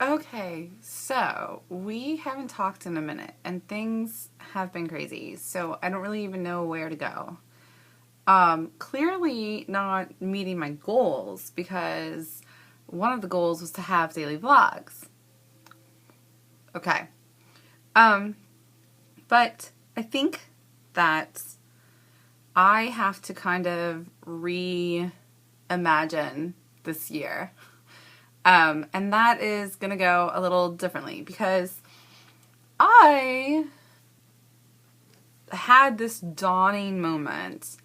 Okay, so we haven't talked in a minute and things have been crazy, so I don't really even know where to go. Clearly not meeting my goals because one of the goals was to have daily vlogs. Okay. Um, but I think that I have to kind of reimagine this year. And that is going to go a little differently because I had this dawning moment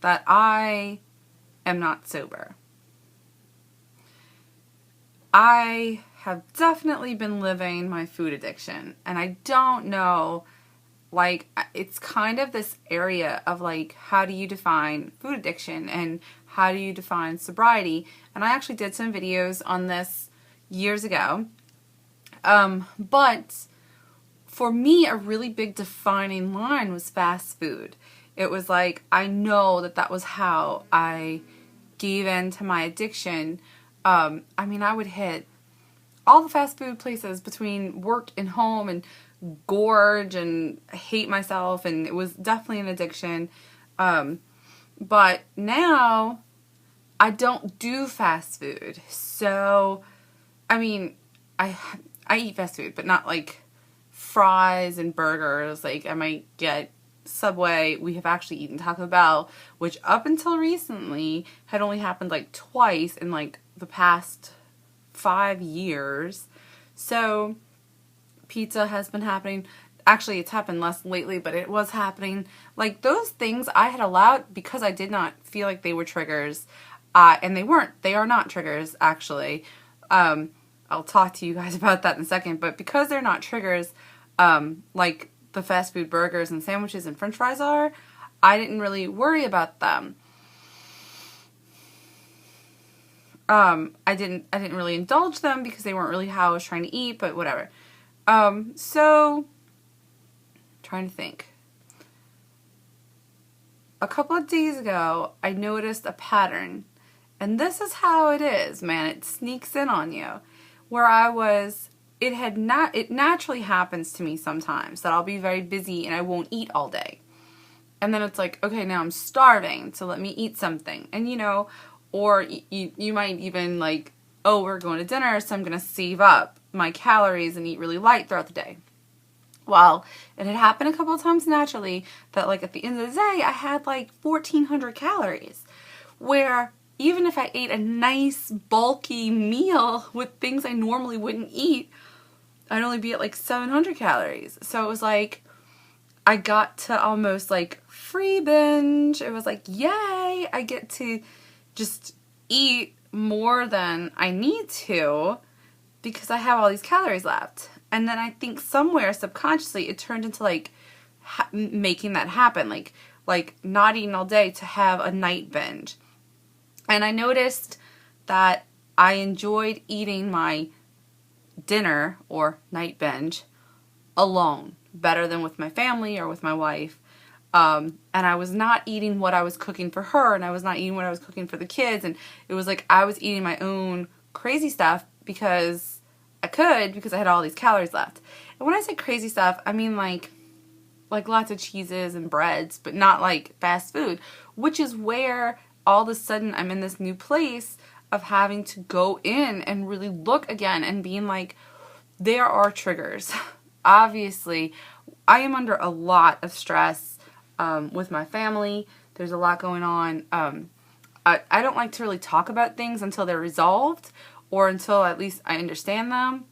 that I am not sober. I have definitely been living my food addiction, and I don't know, like, it's kind of this area of, like, how do you define food addiction and how do you define sobriety? And I actually did some videos on this years ago. But for me, a really big defining line was fast food. It was like, I know that that was how I gave in to my addiction. I would hit all the fast food places between work and home and gorge and hate myself, and it was definitely an addiction. But now I don't do fast food. So, I mean, I eat fast food, but not like fries and burgers. Like, I might get Subway. We have actually eaten Taco Bell, which up until recently had only happened like twice in like the past 5 years. So pizza has been happening. Actually, it's happened less lately, but it was happening. Like, those things I had allowed because I did not feel like they were triggers. And they weren't. They are not triggers, actually. I'll talk to you guys about that in a second. But because they're not triggers, like the fast food burgers and sandwiches and french fries are, I didn't really worry about them. I didn't really indulge them because they weren't really how I was trying to eat, but whatever. So, trying to think. A couple of days ago, I noticed a pattern. And this is how it is, man. It sneaks in on you. Where it naturally happens to me sometimes that I'll be very busy and I won't eat all day. And then it's like, okay, now I'm starving, so let me eat something. And or you might even like, oh, we're going to dinner, so I'm going to save up my calories and eat really light throughout the day. Well, it had happened a couple of times naturally that like at the end of the day, I had like 1,400 calories. Where even if I ate a nice bulky meal with things I normally wouldn't eat, I'd only be at like 700 calories. So it was like, I got to almost like free binge. It was like, yay, I get to just eat more than I need to because I have all these calories left. And then I think somewhere subconsciously it turned into like making that happen, like not eating all day to have a night binge. And I noticed that I enjoyed eating my dinner or night binge alone better than with my family or with my wife. And I was not eating what I was cooking for her, and I was not eating what I was cooking for the kids, and it was like I was eating my own crazy stuff because I could, because I had all these calories left. And when I say crazy stuff, I mean like lots of cheeses and breads, but not like fast food, which is where all of a sudden I'm in this new place of having to go in and really look again and being like, there are triggers. Obviously, I am under a lot of stress with my family. There's a lot going on. I don't like to really talk about things until they're resolved or until at least I understand them.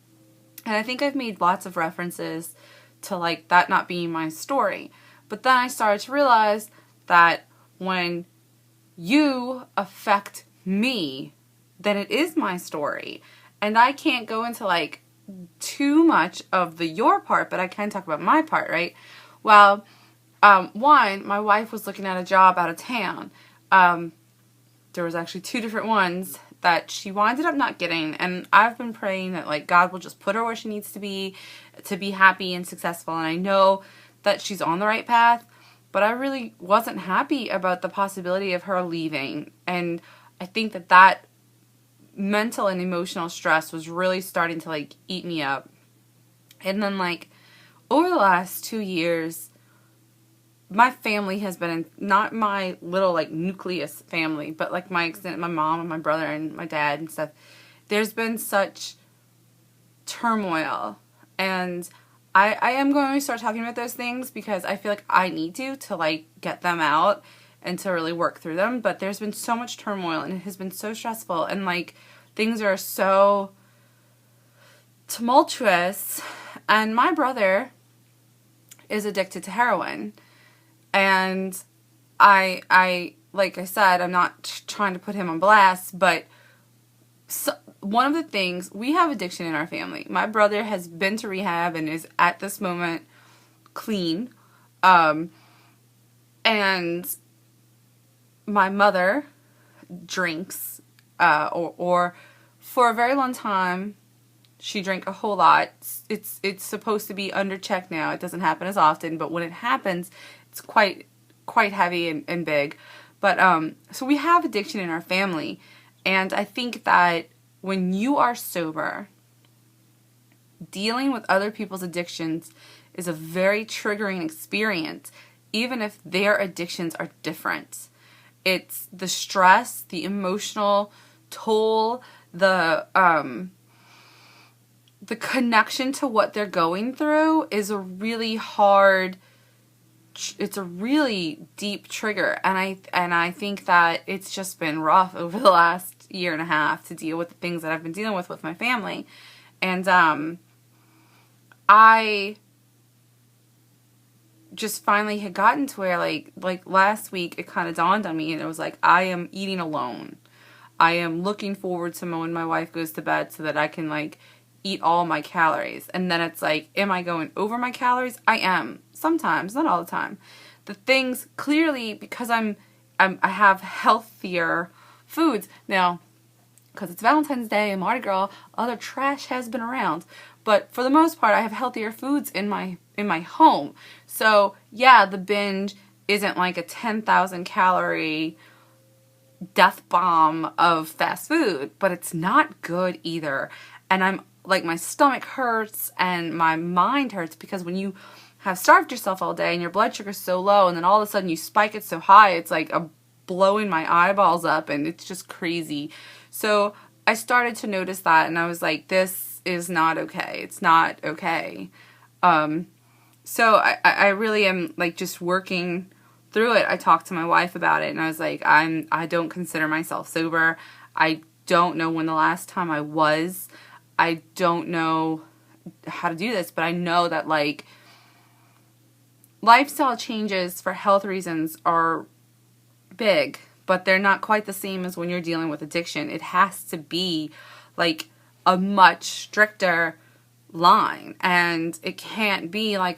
And I think I've made lots of references to like that not being my story. But then I started to realize that when you affect me, then it is my story. And I can't go into like too much of the your part, but I can talk about my part, right? Well, one, my wife was looking at a job out of town. There was actually 2 different ones that she winded up not getting, and I've been praying that like God will just put her where she needs to be happy and successful, and I know that she's on the right path, but I really wasn't happy about the possibility of her leaving, and I think that mental and emotional stress was really starting to like eat me up. And then like over the last 2 years, my family has been in, not my little like nucleus family, but like my extended, my mom and my brother and my dad and stuff. There's been such turmoil, and I am going to start talking about those things because I feel like I need to like get them out and to really work through them. But there's been so much turmoil and it has been so stressful, and like things are so tumultuous. And my brother is addicted to heroin, and I like I said, I'm not trying to put him on blast, but one of the things, we have addiction in our family. My brother has been to rehab and is at this moment clean. And my mother drinks, or for a very long time, she drank a whole lot. It's supposed to be under check now. It doesn't happen as often, but when it happens, it's quite heavy and big. But so we have addiction in our family, and I think that when you are sober, dealing with other people's addictions is a very triggering experience, even if their addictions are different. It's the stress, the emotional toll, the connection to what they're going through is a really hard, it's a really deep trigger. And I think that it's just been rough over the last year and a half to deal with the things that I've been dealing with my family. And I just finally had gotten to where like last week it kind of dawned on me, and it was like, I am eating alone. I am looking forward to when my wife goes to bed so that I can like eat all my calories. And then it's like, am I going over my calories? I am. Sometimes, not all the time. The things, clearly, because I have healthier foods. Now, because it's Valentine's Day and Mardi Gras, other trash has been around. But for the most part, I have healthier foods in my home. So, yeah, the binge isn't like a 10,000 calorie death bomb of fast food, but it's not good either. And I'm like, my stomach hurts and my mind hurts, because when you have starved yourself all day and your blood sugar's so low, and then all of a sudden you spike it so high, it's like blowing my eyeballs up, and it's just crazy. So I started to notice that, and I was like, this is not okay. It's not okay. So I really am like just working through it. I talked to my wife about it, and I was like, I don't consider myself sober. I don't know when the last time I was. I don't know how to do this, but I know that like lifestyle changes for health reasons are big, but they're not quite the same as when you're dealing with addiction. It has to be like a much stricter line, and it can't be like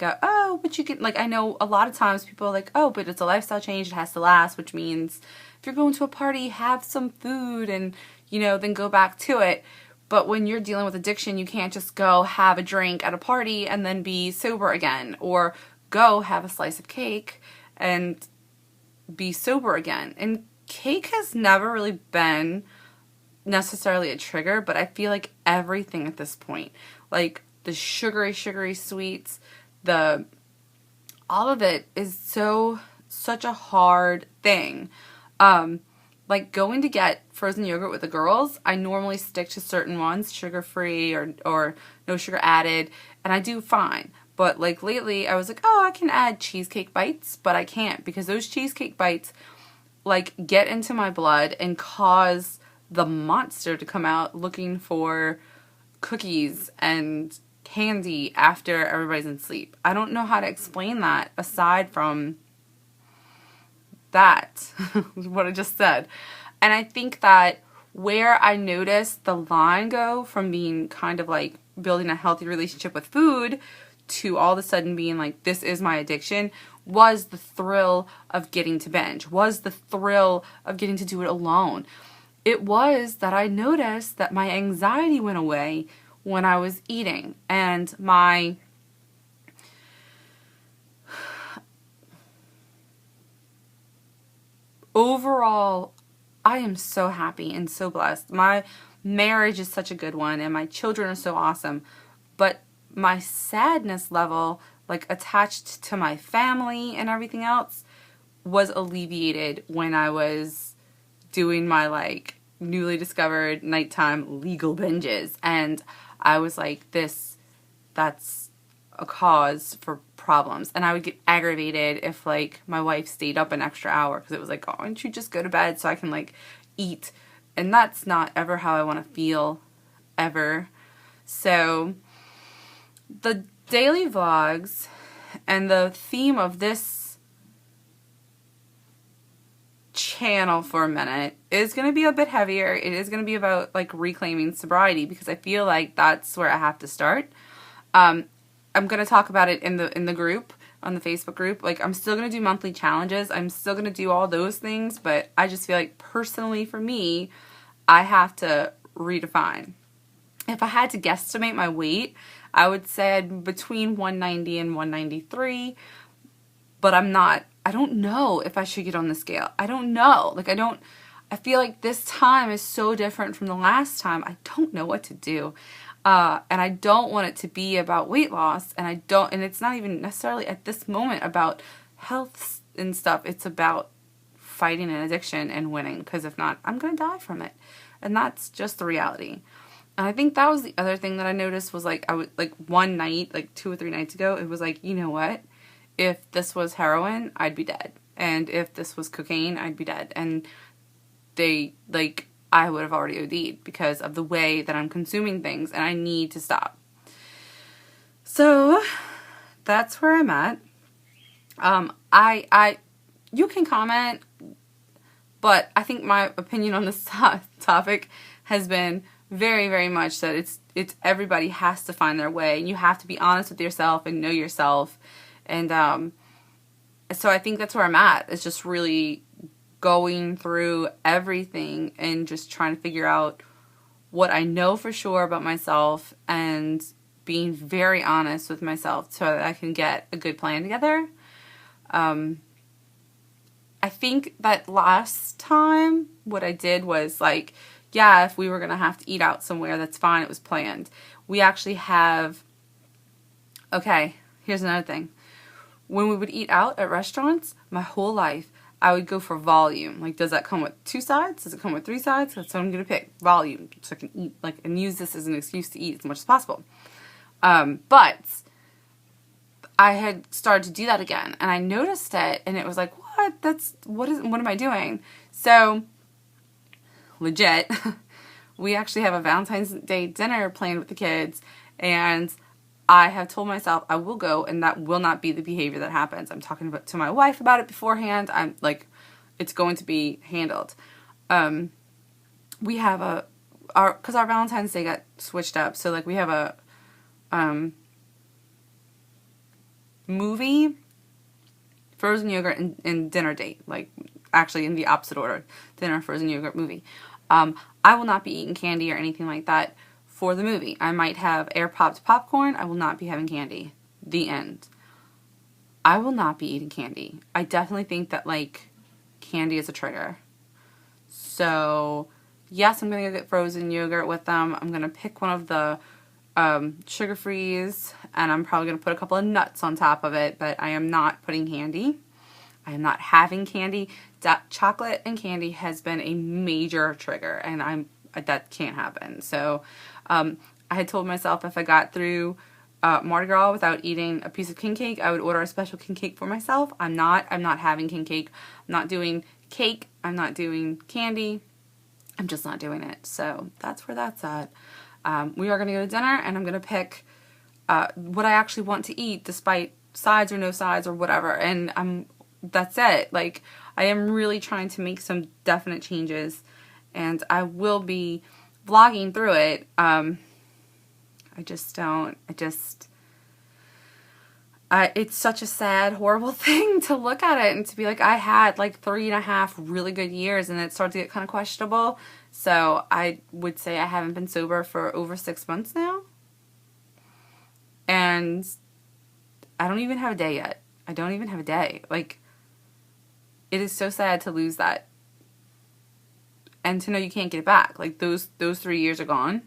but you can, like, I know a lot of times people are like, oh, but it's a lifestyle change, it has to last, which means if you're going to a party, have some food and, then go back to it. But when you're dealing with addiction, you can't just go have a drink at a party and then be sober again, or go have a slice of cake and be sober again. And cake has never really been necessarily a trigger, but I feel like everything at this point, like the sugary sweets, all of it is such a hard thing. Like going to get frozen yogurt with the girls, I normally stick to certain ones, sugar-free or no sugar added, and I do fine. But like lately, I was like, oh, I can add cheesecake bites, but I can't, because those cheesecake bites like get into my blood and cause the monster to come out looking for cookies and candy after everybody's in sleep. I don't know how to explain that aside from that, what I just said. And I think that where I noticed the line go from being kind of like building a healthy relationship with food to all of a sudden being like, this is my addiction, was the thrill of getting to binge, was the thrill of getting to do it alone. It was that I noticed that my anxiety went away when I was eating, and my overall, I am so happy and so blessed. My marriage is such a good one, and my children are so awesome. But my sadness level, like attached to my family and everything else, was alleviated when I was doing my like newly discovered nighttime legal binges. And I was like, that's a cause for problems. And I would get aggravated if like my wife stayed up an extra hour, because it was like, oh, why don't you just go to bed so I can like eat? And that's not ever how I want to feel, ever. So the daily vlogs and the theme of this channel for a minute is going to be a bit heavier. It is going to be about like reclaiming sobriety, because I feel like that's where I have to start. I'm going to talk about it in the group, on the Facebook group. Like, I'm still going to do monthly challenges. I'm still going to do all those things, but I just feel like personally for me, I have to redefine. If I had to guesstimate my weight, I would say I'd between 190 and 193, but I don't know if I should get on the scale. I don't know. Like, I feel like this time is so different from the last time. I don't know what to do. And I don't want it to be about weight loss, and it's not even necessarily at this moment about health and stuff. It's about fighting an addiction and winning, because if not, I'm going to die from it. And that's just the reality. And I think that was the other thing that I noticed was like, I would like one night, like 2 or 3 nights ago, it was like, you know what? If this was heroin, I'd be dead. And if this was cocaine, I'd be dead. And I would have already OD'd because of the way that I'm consuming things, and I need to stop. So that's where I'm at. You can comment, but I think my opinion on this topic has been very, very much that it's everybody has to find their way, and you have to be honest with yourself and know yourself. And so I think that's where I'm at. It's just really going through everything and just trying to figure out what I know for sure about myself, and being very honest with myself so that I can get a good plan together. I think that last time what I did was like, yeah, if we were going to have to eat out somewhere, that's fine. It was planned. We actually have, okay, here's another thing. When we would eat out at restaurants, my whole life, I would go for volume. Like, does that come with 2 sides? Does it come with 3 sides? That's what I'm going to pick. Volume. So I can eat, like, and use this as an excuse to eat as much as possible. But I had started to do that again, and I noticed it, and it was like, what am I doing? So, legit, we actually have a Valentine's Day dinner planned with the kids, and I have told myself I will go, and that will not be the behavior that happens. I'm talking to my wife about it beforehand. I'm like, it's going to be handled. We have because our Valentine's Day got switched up, so like we have a movie, frozen yogurt, and dinner date. Like, actually in the opposite order: dinner, frozen yogurt, movie. I will not be eating candy or anything like that for the movie. I might have air-popped popcorn. I will not be having candy. The end. I will not be eating candy. I definitely think that, like, candy is a trigger. So, yes, I'm going to go get frozen yogurt with them. I'm going to pick one of the sugar-frees, and I'm probably going to put a couple of nuts on top of it, but I am not putting candy. I am not having candy. Chocolate and candy has been a major trigger, and that can't happen. So, I had told myself if I got through Mardi Gras without eating a piece of king cake, I would order a special king cake for myself. I'm not having king cake. I'm not doing cake. I'm not doing candy. I'm just not doing it. So that's where that's at. We are going to go to dinner, and I'm going to pick what I actually want to eat, despite sides or no sides or whatever. And that's it. Like, I am really trying to make some definite changes, and I will be vlogging through it. It's such a sad, horrible thing to look at it and to be like, I had like 3.5 really good years, and it started to get kind of questionable. So I would say I haven't been sober for over 6 months now. And I don't even have a day yet. I don't even have a day. Like, it is so sad to lose that. and to know you can't get it back. Like those 3 years are gone.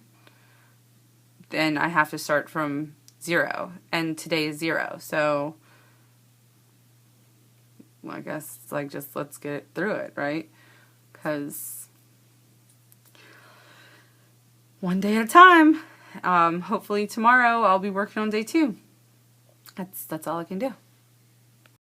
Then I have to start from 0, and today is 0. So well, I guess it's like, just let's get through it, right? Because one day at a time. Hopefully tomorrow I'll be working on day 2. That's all I can do.